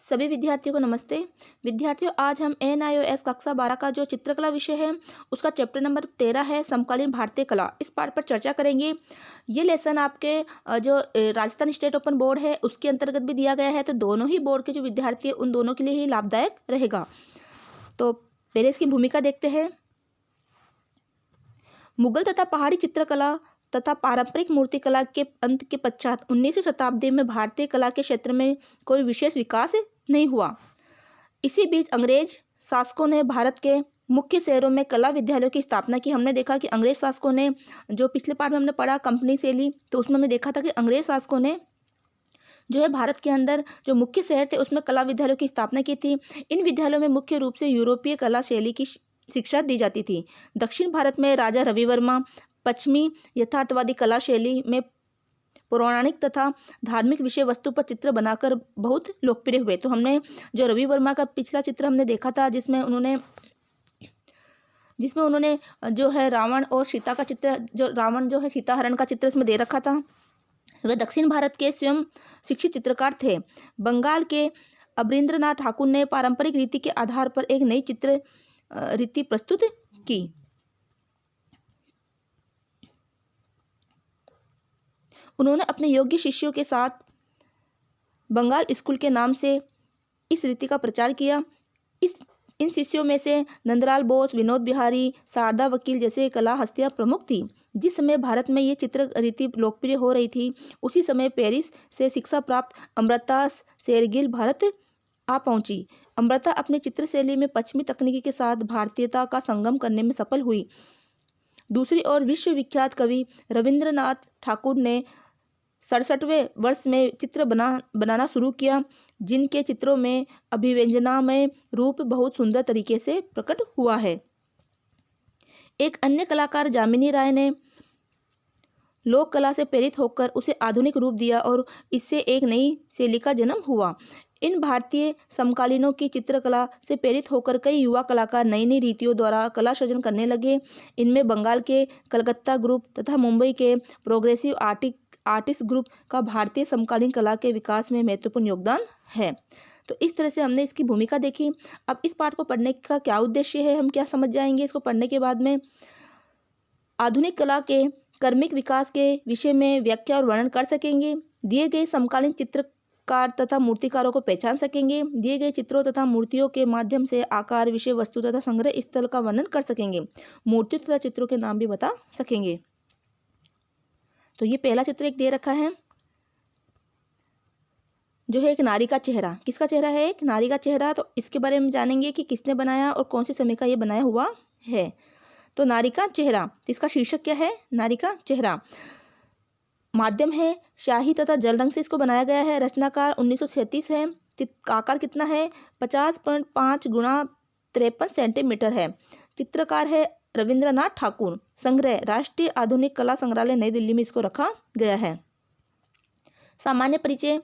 सभी विद्यार्थियों को नमस्ते। विद्यार्थियों, आज हम NIOS कक्षा 12 का जो चित्रकला विषय है उसका चैप्टर नंबर 13 है समकालीन भारतीय कला, इस पाठ पर चर्चा करेंगे। ये लेसन आपके राजस्थान स्टेट ओपन बोर्ड है उसके अंतर्गत भी दिया गया है, तो दोनों ही बोर्ड के जो विद्यार्थी है उन दोनों के लिए ही लाभदायक रहेगा। तो पहले इसकी भूमिका देखते हैं। मुगल तथा पहाड़ी चित्रकला तथा पारंपरिक मूर्तिकला के अंत के पश्चात 19वीं शताब्दी में भारतीय कला के क्षेत्र में कोई विशेष विकास नहीं हुआ। इसी बीच अंग्रेज शासकों ने भारत के मुख्य शहरों में कला विद्यालयों की स्थापना की। हमने देखा कि अंग्रेज शासकों ने, जो पिछले पाठ में हमने पढ़ा कंपनी शैली, तो उसमें हमने देखा था कि अंग्रेज शासकों ने जो है भारत के अंदर जो मुख्य शहर थे उसमें कला विद्यालयों की स्थापना की थी। इन विद्यालयों में मुख्य रूप से यूरोपीय कला शैली की शिक्षा दी जाती थी। दक्षिण भारत में राजा रवि वर्मा पश्चिमी यथार्थवादी कला शैली में पौराणिक तथा धार्मिक विषय वस्तु पर चित्र बनाकर बहुत लोकप्रिय हुए। तो हमने जो रवि वर्मा का पिछला चित्र हमने देखा था जिसमें उन्होंने जो है रावण और सीता का चित्र, जो रावण जो है सीता हरण का चित्र इसमें दे रखा था। वे दक्षिण भारत के स्वयं शिक्षित चित्रकार थे। बंगाल के अबरिंद्रनाथ ठाकुर ने पारंपरिक रीति के आधार पर एक नई चित्र रीति प्रस्तुत की। उन्होंने अपने योग्य शिष्यों के साथ बंगाल स्कूल के नाम से इस रीति का प्रचार किया। इन शिष्यों में से नंदलाल बोस, विनोद बिहारी, शारदा वकील जैसे कला हस्तियां प्रमुख थी। जिस समय भारत में ये चित्र रीति लोकप्रिय हो रही थी, उसी समय पेरिस से शिक्षा प्राप्त अमृता शेरगिल भारत आ पहुंची। अमृता अपनी चित्रशैली में पश्चिमी तकनीकी के साथ भारतीयता का संगम करने में सफल हुई। दूसरी ओर विश्वविख्यात कवि रविंद्रनाथ ठाकुर ने 67वें वर्ष में चित्र बनाना शुरू किया, जिनके चित्रों में अभिव्यंजनामय रूप बहुत सुंदर तरीके से प्रकट हुआ है। एक अन्य कलाकार जामिनी राय ने लोक कला से प्रेरित होकर उसे आधुनिक रूप दिया और इससे एक नई शैली का जन्म हुआ। इन भारतीय समकालीनों की चित्रकला से प्रेरित होकर कई युवा कलाकार नई नई रीतियों द्वारा कला सृजन करने लगे। इनमें बंगाल के कलकत्ता ग्रुप तथा मुंबई के प्रोग्रेसिव आर्टिस्ट ग्रुप का भारतीय समकालीन कला के विकास में महत्वपूर्ण योगदान है। तो इस तरह से हमने इसकी भूमिका देखी। अब इस पाठ को पढ़ने का क्या उद्देश्य है, हम क्या समझ जाएंगे इसको पढ़ने के बाद में। आधुनिक कला के क्रमिक विकास के विषय में व्याख्या और वर्णन कर सकेंगे। दिए गए समकालीन चित्रकार तथा मूर्तिकारों को पहचान सकेंगे। दिए गए चित्रों तथा मूर्तियों के माध्यम से आकार, विषय वस्तु तथा संग्रह स्थल का वर्णन कर सकेंगे। मूर्तियों तथा चित्रों के नाम भी बता सकेंगे। तो ये पहला चित्र एक दे रखा है जो है एक नारी का चेहरा। किसका चेहरा है? एक नारी का चेहरा। तो इसके बारे में जानेंगे कि किसने बनाया और कौन से समय का ये बनाया हुआ है। तो नारी का चेहरा, तो इसका शीर्षक क्या है? नारी का चेहरा। माध्यम है शाही तथा जल रंग से इसको बनाया गया है। रचनाकार 1937 है। आकार कितना है? 50.5 गुणा 53 सेंटीमीटर है। चित्रकार है रविंद्रनाथ ठाकुर। संग्रह राष्ट्रीय आधुनिक कला संग्रहालय नई दिल्ली में इसको रखा गया है। सामान्य परिचय।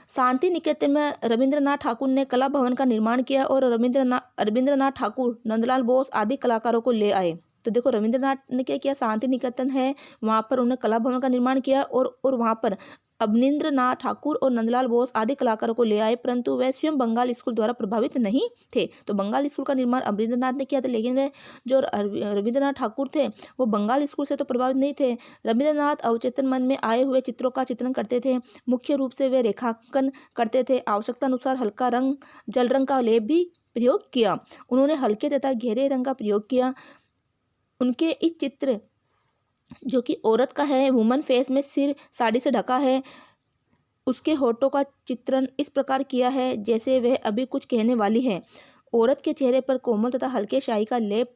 शांति निकेतन में रविंद्रनाथ ठाकुर ने कला भवन का निर्माण किया और रविंद्रनाथ ठाकुर, नंदलाल बोस आदि कलाकारों को ले आए। तो देखो रविंद्रनाथ ने क्या किया, शांति निकेतन है वहाँ पर उन्होंने कला भवन का निर्माण किया और वहाँ पर अवनींद्रनाथ ठाकुर और नंदलाल बोस आदि कलाकारों को ले आए, परंतु वह स्वयं बंगाल स्कूल द्वारा प्रभावित नहीं थे। तो बंगाल स्कूल का निर्माण अवनींद्रनाथ ने किया था, लेकिन वह जो रविंद्रनाथ ठाकुर थे वो बंगाल स्कूल से तो प्रभावित नहीं थे। रविंद्रनाथ अवचेतन मन में आए हुए चित्रों का चित्रण करते थे। मुख्य रूप से वे रेखांकन करते थे। आवश्यकता अनुसार हल्का रंग, जल रंग का लेप भी प्रयोग किया। उन्होंने हल्के तथा गहरे रंग का प्रयोग किया। उनके इस चित्र जो कि औरत का है, वुमन फेस में सिर साड़ी से ढका है, उसके होठों का चित्रण इस प्रकार किया है जैसे वह अभी कुछ कहने वाली है। औरत के चेहरे पर कोमल तथा हल्के शाही का लेप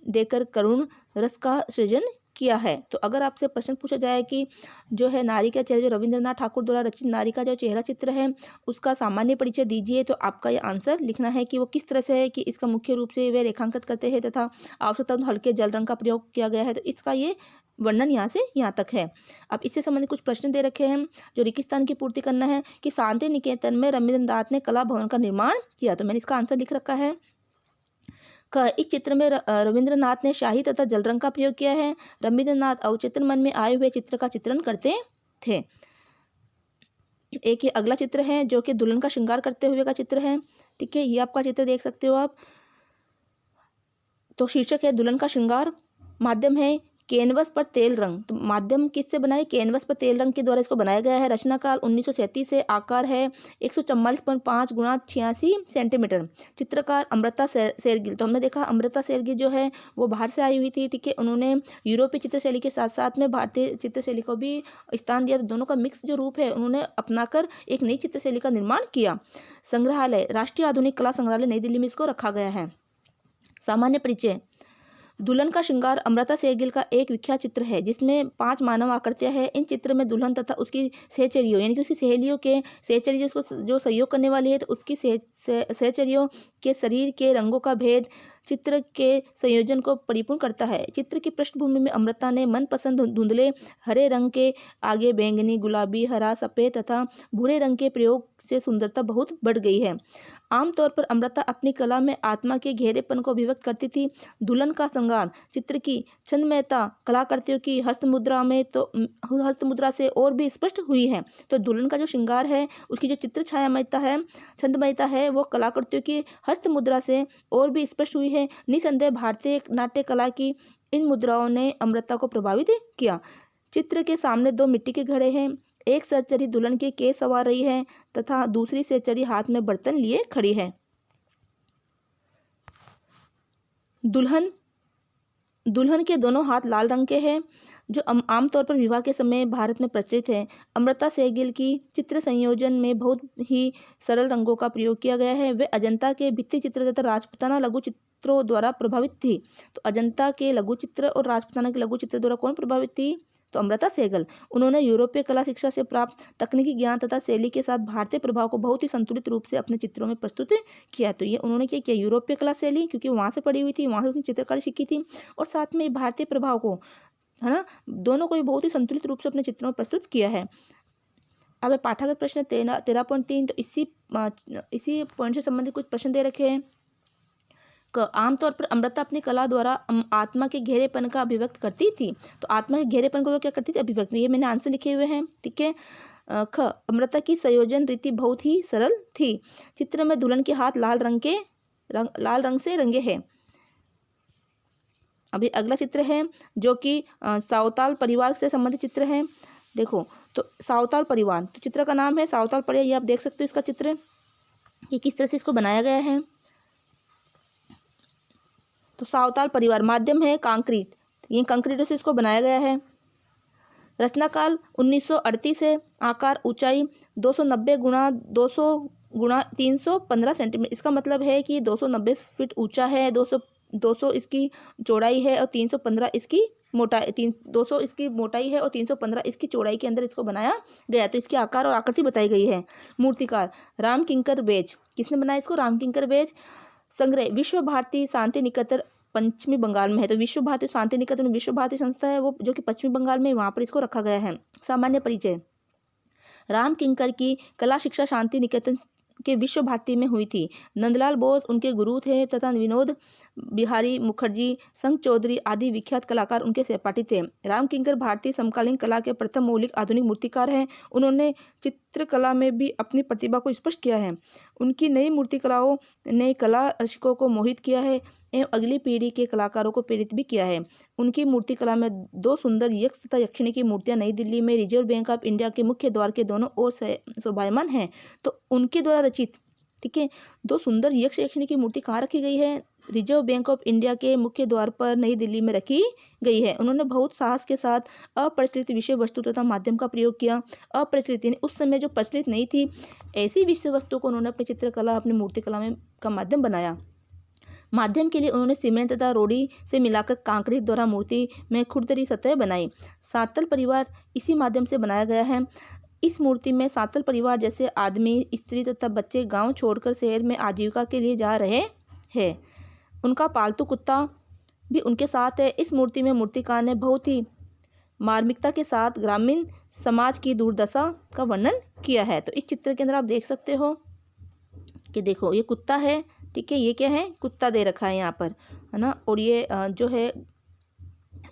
देकर करुण रस का सृजन किया है। तो अगर आपसे प्रश्न पूछा जाए कि जो है नारी का चेहरा, जो रविंद्रनाथ ठाकुर द्वारा रचित नारी का जो चेहरा चित्र है उसका सामान्य परिचय दीजिए, तो आपका ये आंसर लिखना है कि वो किस तरह से है कि इसका मुख्य रूप से वे रेखांकित करते हैं तथा आवश्यकता हल्के जल रंग का प्रयोग किया गया है। तो इसका ये वर्णन यहाँ से यहाँ तक है। अब इससे संबंधित कुछ प्रश्न दे रखे हैं जो रिक्तस्थान की पूर्ति करना है कि शांति निकेतन में रविंद्रनाथ ने कला भवन का निर्माण किया। तो मैंने इसका आंसर लिख रखा है। इस चित्र में रविंद्रनाथ ने शाही तथा जल रंग का प्रयोग किया है। रविंद्रनाथ अवचेतन मन में आए हुए चित्र का चित्रण करते थे। एक ये अगला चित्र है जो कि दुल्हन का श्रृंगार करते हुए का चित्र है। ठीक है, ये आपका चित्र देख सकते हो आप। तो शीर्षक है दुल्हन का श्रृंगार। माध्यम है कैनवस पर तेल रंग। तो माध्यम किससे बना है? कैनवस पर तेल रंग के द्वारा इसको बनाया गया है। रचना काल 1937 से। आकार है 144.5 गुणा 86 सेंटीमीटर। चित्रकार अमृता शेरगिल। तो हमने देखा अमृता शेरगिल जो है वो बाहर से आई हुई थी। ठीक है, उन्होंने यूरोपीय चित्रशैली के साथ साथ में भारतीय चित्रशैली को भी स्थान दिया। तो दोनों का मिक्स जो रूप है उन्होंने अपनाकर एक नई चित्रशैली का निर्माण किया। संग्रहालय राष्ट्रीय आधुनिक कला संग्रहालय नई दिल्ली में इसको रखा गया है। सामान्य परिचय। दुल्हन का श्रृंगार अमृता शेरगिल का एक विख्यात चित्र है जिसमें 5 मानव आकृतियां हैं। इन चित्र में दुल्हन तथा उसकी सहचरियों यानी कि उसकी सहेलियों के सहचरी जो उसको जो सहयोग करने वाली है तो उसकी सहचरियों के शरीर के रंगों का भेद चित्र के संयोजन को परिपूर्ण करता है। चित्र की पृष्ठभूमि में अमृता ने मनपसंद धुंधले हरे रंग के आगे बैंगनी, गुलाबी, हरा, सफ़ेद तथा भूरे रंग के प्रयोग से सुंदरता बहुत बढ़ गई है। आमतौर पर अमृता अपनी कला में आत्मा के गहरेपन को अभिव्यक्त करती थी। दुल्हन का श्रृंगार चित्र की छंदमयता कलाकृतियों की हस्तमुद्रा से और भी स्पष्ट हुई है। तो दुल्हन का जो श्रृंगार है उसकी जो चित्र छायामयता है, छंदमयता है, वो कलाकृतियों की हस्तमुद्रा से और भी स्पष्ट हुई है। निसंदेह भारतीय नाट्य कला की इन मुद्राओं ने अमृता को प्रभावित किया। चित्र के सामने 2 मिट्टी के घड़े हैं। एक सहचरी दुल्हन के केस संवार रही है तथा दूसरी सहचरी हाथ में बर्तन लिए खड़ी है। दुल्हन के दोनों हाथ लाल रंग के हैं जो आमतौर पर विवाह के समय भारत में प्रचलित है। अमृता शेरगिल की चित्र संयोजन में बहुत ही सरल रंगों का प्रयोग किया गया है। वे अजंता के भित्ति चित्र तथा राजपूताना लघु चित्रों द्वारा प्रभावित थी। तो अजंता के लघु चित्र और राजपूताना के लघु चित्र द्वारा कौन प्रभावित थी? तो अमृता शेरगिल। उन्होंने यूरोपीय कला शिक्षा से प्राप्त तकनीकी ज्ञान तथा शैली के साथ भारतीय प्रभाव को बहुत ही संतुलित रूप से अपने चित्रों में प्रस्तुत किया। तो ये उन्होंने क्या किया? यूरोपीय कला शैली, क्योंकि वहाँ से पढ़ी हुई थी, वहाँ से उसने चित्रकारी सीखी थी, और साथ में भारतीय प्रभाव को, है ना, दोनों को भी बहुत ही संतुलित रूप से अपने चित्रों में प्रस्तुत किया है। अब पाठागत प्रश्न 13.3। तो इसी पॉइंट से संबंधित कुछ प्रश्न दे रखे हैं। आमतौर पर अमृता अपनी कला द्वारा आत्मा के गहरेपन का अभिव्यक्त करती थी। तो आत्मा के गहरेपन को क्या करती थी? अभिव्यक्त। ये मैंने आंसर लिखे हुए हैं। ठीक है। ख अमृता की संयोजन रीति बहुत ही सरल थी। चित्र में दुल्हन के हाथ लाल रंग से रंगे हैं। अभी अगला चित्र है जो कि सावताल परिवार से संबंधित चित्र है। देखो, तो सावताल परिवार, तो चित्र का नाम है सावताल परिवार। ये आप देख सकते हो इसका चित्र कि किस तरह से इसको बनाया गया है। तो सावताल परिवार। माध्यम है कांक्रीट, ये कंक्रीट से इसको बनाया गया है। रचना काल 1938 है। आकार ऊंचाई 290 गुणा 200 गुणा 315 सेंटीमीटर। इसका मतलब है कि 290 फीट ऊंचा है, 200 इसकी चौड़ाई है और 315 इसकी मोटाई, 200 इसकी मोटाई है और 315 इसकी चौड़ाई के अंदर इसको बनाया गया। तो इसके आकार और आकृति बताई गई है। मूर्तिकार राम किंकर बेज। किसने बनाया इसको? राम किंकर बेज। संग्रह विश्व भारती शांति निकेतन पश्चिमी बंगाल में है। तो विश्व भारती शांति निकेतन विश्व भारती संस्था है वो, जो कि पश्चिमी बंगाल में, वहाँ पर इसको रखा गया है। सामान्य परिचय। राम किंकर की कला शिक्षा शांति निकेतन के विश्व भारती में हुई थी। नंदलाल बोस उनके गुरु थे तथा विनोद बिहारी मुखर्जी, संग चौधरी आदि विख्यात कलाकार उनके सहपाठी थे। राम किंकर भारतीय समकालीन कला के प्रथम मौलिक आधुनिक मूर्तिकार हैं। उन्होंने चित्रकला में भी अपनी प्रतिभा को स्पष्ट किया है। उनकी नई मूर्तिकलाओं ने कला रसिकों को मोहित किया है एवं अगली पीढ़ी के कलाकारों को प्रेरित भी किया है। उनकी मूर्तिकला में 2 सुंदर यक्ष तथा यक्षिणी की मूर्तियां नई दिल्ली में रिजर्व बैंक ऑफ इंडिया के मुख्य द्वार के दोनों ओर शोभायमान हैं। तो उनके द्वारा रचित, ठीक है, 2 सुंदर यक्ष यक्षिणी की मूर्ति कहाँ रखी गई है? रिजर्व बैंक ऑफ इंडिया के मुख्य द्वार पर नई दिल्ली में रखी गई है। उन्होंने बहुत साहस के साथ अप्रचलित विषय वस्तु तथा माध्यम का प्रयोग किया। अप्रचलित यानी उस समय जो प्रचलित नहीं थी, ऐसी विषय वस्तु को उन्होंने अपनी चित्रकला, अपनी मूर्तिकला में का माध्यम बनाया। माध्यम के लिए उन्होंने सीमेंट तथा रोड़ी से मिलाकर कांक्रीट द्वारा मूर्ति में खुरदरी सतह बनाई। सातल परिवार इसी माध्यम से बनाया गया है। इस मूर्ति में सातल परिवार जैसे आदमी, स्त्री तथा बच्चे गांव छोड़कर शहर में आजीविका के लिए जा रहे हैं। उनका पालतू कुत्ता भी उनके साथ है। इस मूर्ति में मूर्तिकार ने बहुत ही मार्मिकता के साथ ग्रामीण समाज की दुर्दशा का वर्णन किया है। तो इस चित्र के अंदर आप देख सकते हो कि देखो ये कुत्ता है, ठीक है, ये क्या है? कुत्ता दे रखा है यहाँ पर, है ना। और ये जो है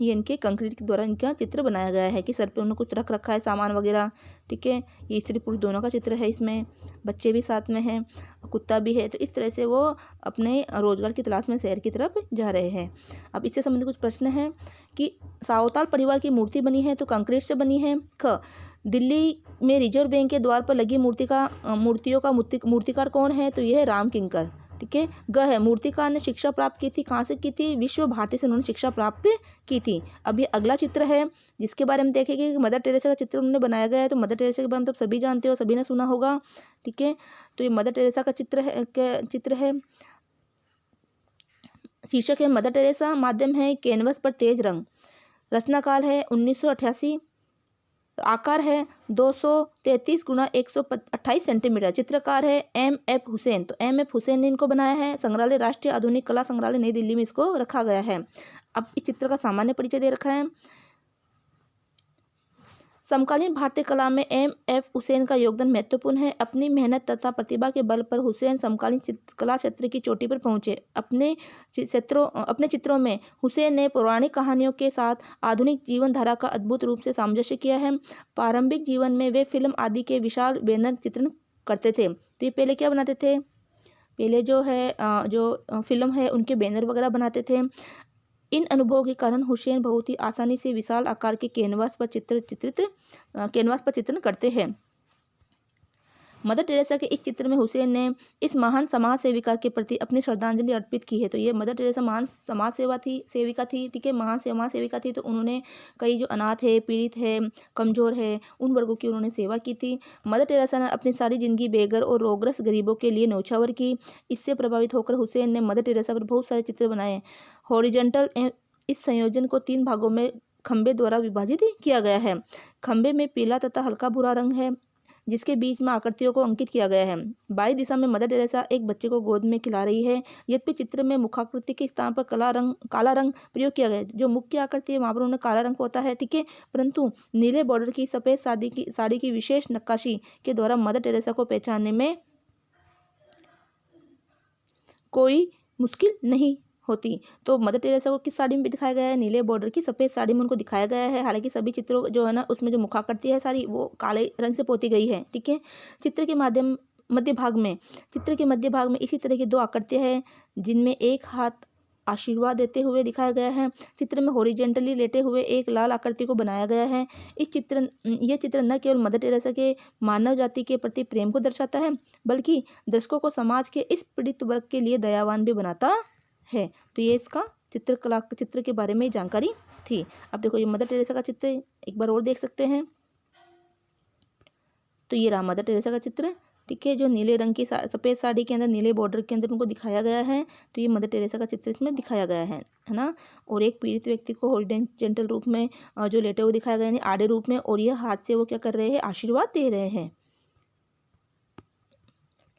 ये इनके कंक्रीट के द्वारा इनका चित्र बनाया गया है कि सर पे उन्होंने कुछ रख रखा है सामान वगैरह। ठीक है, ये स्त्री पुरुष दोनों का चित्र है, इसमें बच्चे भी साथ में हैं, कुत्ता भी है। तो इस तरह से वो अपने रोजगार की तलाश में शहर की तरफ जा रहे हैं। अब इससे संबंधित कुछ प्रश्न हैं कि सावताल परिवार की मूर्ति बनी है तो कंक्रीट से बनी है। ख, दिल्ली में रिजर्व बैंक के द्वार पर लगी मूर्तियों का मूर्तिकार कौन है? तो यह है राम किंकर। ठीक है। ग है, मूर्तिकार ने शिक्षा प्राप्त की थी, कहाँ से की थी? विश्व भारती से उन्होंने शिक्षा प्राप्त की थी। अब ये अगला चित्र है जिसके बारे में देखेंगे कि मदर टेरेसा का चित्र उन्होंने बनाया गया है। तो मदर टेरेसा के बारे में तो सभी जानते हो, सभी ने सुना होगा। ठीक है, तो ये मदर टेरेसा का चित्र है। शीर्षक है मदर टेरेसा, माध्यम है कैनवस पर तेज रंग, रचनाकाल है 1988, आकार है 233 गुणा 128 सेंटीमीटर, चित्रकार है M.F. हुसैन। तो M.F. हुसैन ने इनको बनाया है। संग्रहालय राष्ट्रीय आधुनिक कला संग्रहालय नई दिल्ली में इसको रखा गया है। अब इस चित्र का सामान्य परिचय दे रखा है। समकालीन भारतीय कला में M.F. हुसैन का योगदान महत्वपूर्ण है। अपनी मेहनत तथा प्रतिभा के बल पर हुसैन समकालीन कला क्षेत्र की चोटी पर पहुंचे। अपने चित्रों में हुसैन ने पौराणिक कहानियों के साथ आधुनिक जीवन धारा का अद्भुत रूप से सामंजस्य किया है। प्रारंभिक जीवन में वे फिल्म आदि के विशाल बैनर चित्रण करते थे। तो ये पहले क्या बनाते थे? पहले जो फिल्म है उनके बैनर वगैरह बनाते थे। इन अनुभवों के कारण हुसैन बहुत ही आसानी से विशाल आकार के कैनवास पर चित्रण करते हैं। मदर टेरेसा के इस चित्र में हुसैन ने इस महान समाज सेविका के प्रति अपनी श्रद्धांजलि अर्पित की है। तो ये मदर टेरेसा महान सेविका थी। ठीक है, महान समाज सेविका थी। तो उन्होंने कई जो अनाथ है, पीड़ित है, कमजोर है, उन वर्गों की उन्होंने सेवा की थी। मदर टेरेसा ने अपनी सारी जिंदगी बेघर और रोगग्रस्त गरीबों के लिए न्यौछावर की। इससे प्रभावित होकर हुसैन ने मदर टेरेसा पर बहुत सारे चित्र बनाए। हॉरिजॉन्टल इस संयोजन को 3 भागों में खंबे द्वारा विभाजित किया गया है। खंबे में पीला तथा हल्का भूरा रंग है जिसके बीच में आकृतियों को अंकित किया गया है। बाईं दिशा में मदर टेरेसा एक बच्चे को गोद में खिला रही है। यद्यपि चित्र में मुखाकृति के स्थान पर काला रंग प्रयोग किया गया है। जो मुख्य आकृति है वहां पर उन्होंने काला रंग होता है। ठीक है, परंतु नीले बॉर्डर की सफेद साड़ी की विशेष नक्काशी के द्वारा मदर टेरेसा को पहचानने में कोई मुश्किल नहीं होती। तो मदर टेरेसा को किस साड़ी में दिखाया गया है? नीले बॉर्डर की सफ़ेद साड़ी में उनको दिखाया गया है। हालांकि सभी चित्रों जो है ना उसमें जो मुखाकृति है सारी वो काले रंग से पोती गई है। ठीक है, चित्र के मध्य भाग में इसी तरह की 2 आकृतियाँ हैं जिनमें एक हाथ आशीर्वाद देते हुए दिखाया गया है। चित्र में हॉरिजॉन्टली लेटे हुए एक लाल आकृति को बनाया गया है। यह चित्र न केवल मदर टेरेसा के मानव जाति के प्रति प्रेम को दर्शाता है बल्कि दर्शकों को समाज के इस पीड़ित वर्ग के लिए दयावान भी बनाता है। तो ये इसका चित्र के बारे में जानकारी थी। अब देखो ये मदर टेरेसा का चित्र एक बार और देख सकते हैं। तो ये रहा मदर टेरेसा का चित्र। ठीक है, जो नीले रंग की सफ़ेद साड़ी के अंदर नीले बॉर्डर के अंदर उनको दिखाया गया है। तो ये मदर टेरेसा का चित्र इसमें दिखाया गया है ना। और एक पीड़ित व्यक्ति को हॉरिजॉन्टल रूप में जो लेटे हुए दिखाया गया है, आड़े रूप में, और यह हाथ से वो क्या कर रहे हैं? आशीर्वाद दे रहे हैं।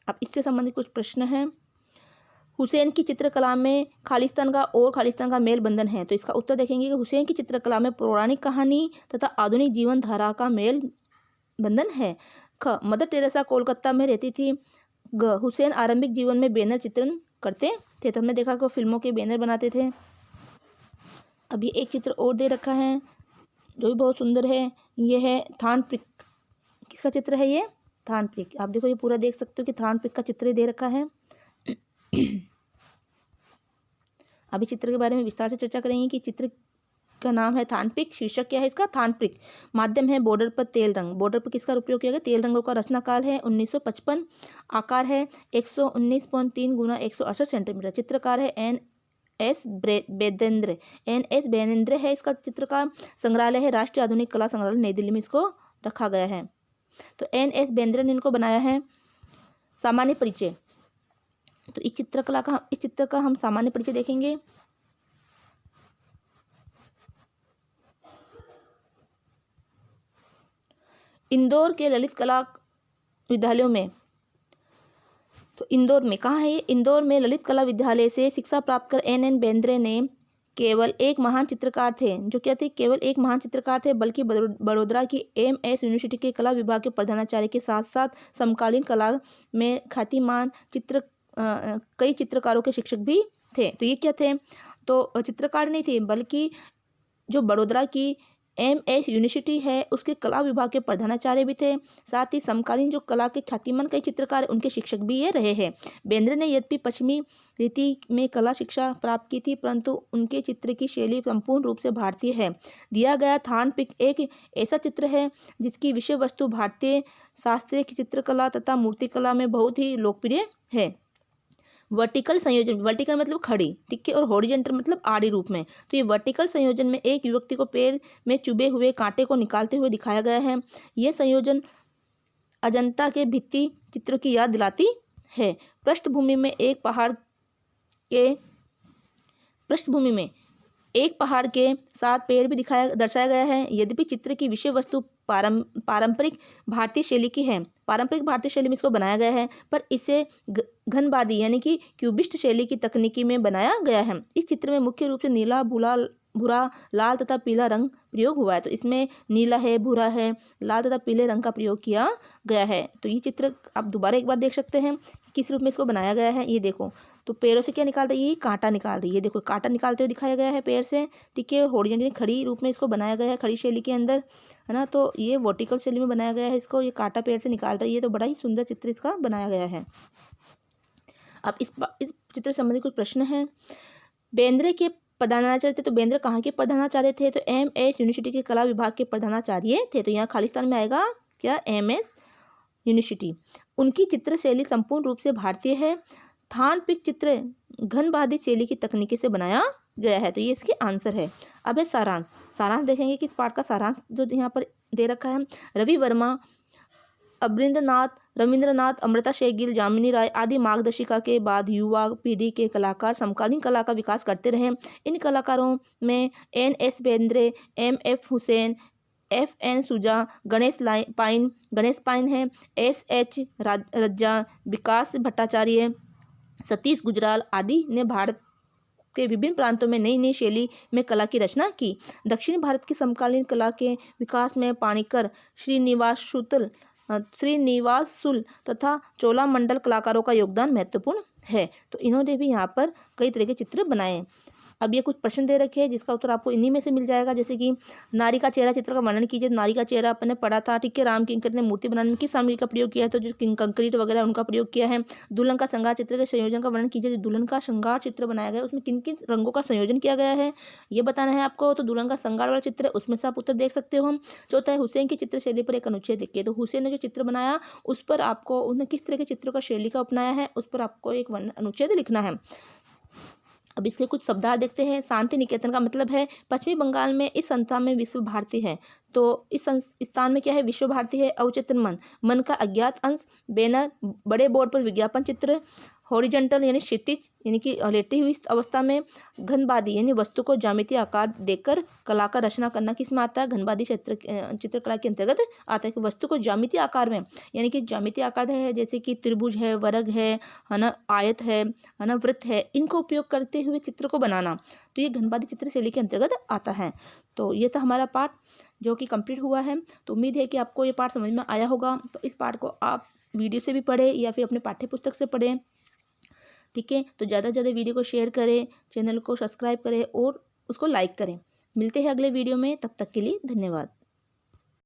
अब इससे संबंधित कुछ प्रश्न हैं। हुसैन की चित्रकला में खालिस्तान का मेल बंधन है। तो इसका उत्तर देखेंगे कि हुसैन की चित्रकला में पौराणिक कहानी तथा आधुनिक जीवन धारा का मेल बंधन है। ख, मदर टेरेसा कोलकाता में रहती थी। ग, हुसैन आरंभिक जीवन में बैनर चित्रण करते थे। तो हमने देखा कि फिल्मों के बैनर बनाते थे। अभी एक चित्र और दे रखा है जो भी बहुत सुंदर है। यह है थानप्रिक। किसका चित्र है ये? थानप्रिक। आप देखो ये पूरा देख सकते हो कि थानप्रिक का चित्र दे रखा है। अभी चित्र के बारे में विस्तार से चर्चा करेंगे कि चित्र का नाम है थानप्रिक। शीर्षक क्या है इसका? थानप्रिक। माध्यम है बॉर्डर पर तेल रंग। बॉर्डर पर किसका उपयोग किया गया? तेल रंगों का। रचनाकाल है 1955। आकार है 119.3 गुना 168 सेंटीमीटर। चित्रकार है N.S. बेनेंद्र है इसका चित्रकार। संग्रहालय है राष्ट्रीय आधुनिक कला संग्रहालय नई दिल्ली में इसको रखा गया है। तो N.S. बेनेंद्र ने इनको बनाया है। सामान्य परिचय। तो इस चित्र का हम सामान्य परिचय देखेंगे। इंदौर के ललित कला विद्यालयों में, तो इंदौर में कहाँ है ये? इंदौर में ललित कला विद्यालय से शिक्षा प्राप्त कर N.N. बेंद्रे ने केवल एक महान चित्रकार थे। जो क्या थे? केवल एक महान चित्रकार थे, बल्कि बड़ौदा की M.S. यूनिवर्सिटी के कला विभाग के प्रधानाचार्य के साथ साथ समकालीन कला में ख्यातिमान कई चित्रकारों के शिक्षक भी थे। तो ये क्या थे? तो चित्रकार नहीं थे बल्कि जो बड़ौदा की MS यूनिवर्सिटी है उसके कला विभाग के प्रधानाचार्य भी थे। साथ ही समकालीन जो कला के ख्यातिमान कई चित्रकार उनके शिक्षक भी ये रहे हैं। बेंद्रे ने यद्यपि पश्चिमी रीति में कला शिक्षा प्राप्त की थी, परंतु उनके चित्र की शैली संपूर्ण रूप से भारतीय है। दिया गया थान पिक एक ऐसा चित्र है जिसकी विषय वस्तु भारतीय शास्त्रीय चित्रकला तथा मूर्तिकला में बहुत ही लोकप्रिय है। वर्टिकल संयोजन, वर्टिकल मतलब खड़ी, ठीक है, और हॉरिजॉन्टल मतलब आड़ी रूप में। तो ये वर्टिकल संयोजन में एक व्यक्ति को पैर में चुभे हुए कांटे को निकालते हुए दिखाया गया है। यह संयोजन अजंता के भित्ति चित्रों की याद दिलाती है। पृष्ठभूमि में एक पहाड़ के साथ पेड़ भी दर्शाया गया है। यद्यपि चित्र की विषय वस्तु पारंपरिक भारतीय शैली की है, पारंपरिक भारतीय शैली में इसको बनाया गया है, पर इसे घनबादी यानी कि क्यूबिस्ट शैली की तकनीकी में बनाया गया है। इस चित्र में मुख्य रूप से नीला, भूरा, लाल तथा पीला रंग प्रयोग हुआ है। तो इसमें नीला है, भूरा है, लाल तथा पीले रंग का प्रयोग किया गया है। तो ये चित्र आप दोबारा एक बार देख सकते हैं किस रूप में इसको बनाया गया है। ये देखो, तो पैरों से क्या निकाल रही है, कांटा निकाल रही है। देखो कांटा निकालते हुए दिखाया गया है पैर से, ठीक है। हॉरिजॉन्टली खड़ी रूप में इसको बनाया गया है, खड़ी शैली के अंदर, है ना। तो ये वर्टिकल शैली में बनाया गया है इसको, ये कांटा पैर से निकाल रही है। तो बड़ा ही सुंदर चित्र इसका बनाया गया है। अब इस चित्र से संबंधित कुछ प्रश्न है। बेंद्रे के प्रधानाचार्य थे, तो बेंद्रे कहाँ के प्रधानाचार्य थे, तो MS यूनिवर्सिटी के कला विभाग के प्रधानाचार्य थे। तो यहाँ खालिस्तान में आएगा क्या, MS यूनिवर्सिटी। उनकी चित्र शैली संपूर्ण रूप से भारतीय है। थान पिक चित्र घनबादी शैली की तकनीकी से बनाया गया है। तो ये इसके आंसर है। अब है सारांश। सारांश देखेंगे कि इस पाठ का सारांश जो यहाँ पर दे रखा है, रवि वर्मा, रविंद्रनाथ, अमृता शेरगिल, जामिनी राय आदि मार्गदर्शिका के बाद युवा पीढ़ी के कलाकार समकालीन कला का विकास करते रहे। इन कलाकारों में NS Bendre, MF Hussain, FN सुजा, गणेश पाइन है, SH रज्जा, विकास भट्टाचार्य, सतीश गुजराल आदि ने भारत के विभिन्न प्रांतों में नई नई शैली में कला की रचना की। दक्षिण भारत की समकालीन कला के विकास में पाणिकर, श्रीनिवासुल तथा चोलामंडल कलाकारों का योगदान महत्वपूर्ण है। तो इन्होंने भी यहाँ पर कई तरह के चित्र बनाए। अब ये कुछ प्रश्न दे रखे हैं जिसका उत्तर आपको इन्हीं में से मिल जाएगा। जैसे कि नारी का चेहरा चित्र का वर्णन कीजिए। नारी का चेहरा अपन ने पढ़ा था, ठीक है। राम किंकर ने मूर्ति बनाने में किस सामग्री का प्रयोग किया था, जो कंक्रीट वगैरह उनका प्रयोग किया है। दुल्हन का श्रृंगार चित्र के संयोजन का वर्णन कीजिए। दुल्हन का श्रृंगार चित्र बनाया गया उसमें किन किन रंगों का संयोजन किया गया है ये बताना है आपको। तो दुल्हन का श्रृंगार वाला चित्र है, उसमें से आप उत्तर देख सकते हो हम। चौथा है हुसैन की चित्र शैली पर एक अनुच्छेद लिखिए। तो हुसैन ने जो चित्र बनाया उस पर आपको उन्होंने किस तरह के चित्रों का शैली का अपनाया है उस पर आपको एक अनुच्छेद लिखना है। अब इसके कुछ शब्दार्थ देखते हैं। शांति निकेतन का मतलब है पश्चिमी बंगाल में इस संस्था में विश्व भारती है। तो इस स्थान में क्या है, विश्व भारती है। अवचेतन मन का अज्ञात अंश। बैनर, बड़े बोर्ड पर विज्ञापन चित्र। हॉरिजॉन्टल यानी क्षितिज यानी कि लेटी हुई अवस्था में। घनबादी यानी वस्तु को ज्यामितीय आकार देकर कला का रचना करना किस में आता है, घनबादी चित्रकला के अंतर्गत आता है। कि वस्तु को ज्यामितीय आकार में यानी कि ज्यामितीय आकार है जैसे कि त्रिभुज है, वर्ग है ना, आयत है ना, वृत्त है, इनको उपयोग करते हुए चित्र को बनाना, तो ये घनबादी चित्र शैली के अंतर्गत आता है। तो ये था हमारा पाठ जो कि कंप्लीट हुआ है। तो उम्मीद है कि आपको ये पाठ समझ में आया होगा। तो इस पाठ को आप वीडियो से भी पढ़ें या फिर अपने पाठ्य पुस्तक से पढ़ें, ठीक है। तो ज़्यादा से ज़्यादा वीडियो को शेयर करें, चैनल को सब्सक्राइब करें और उसको लाइक करें। मिलते हैं अगले वीडियो में, तब तक के लिए धन्यवाद।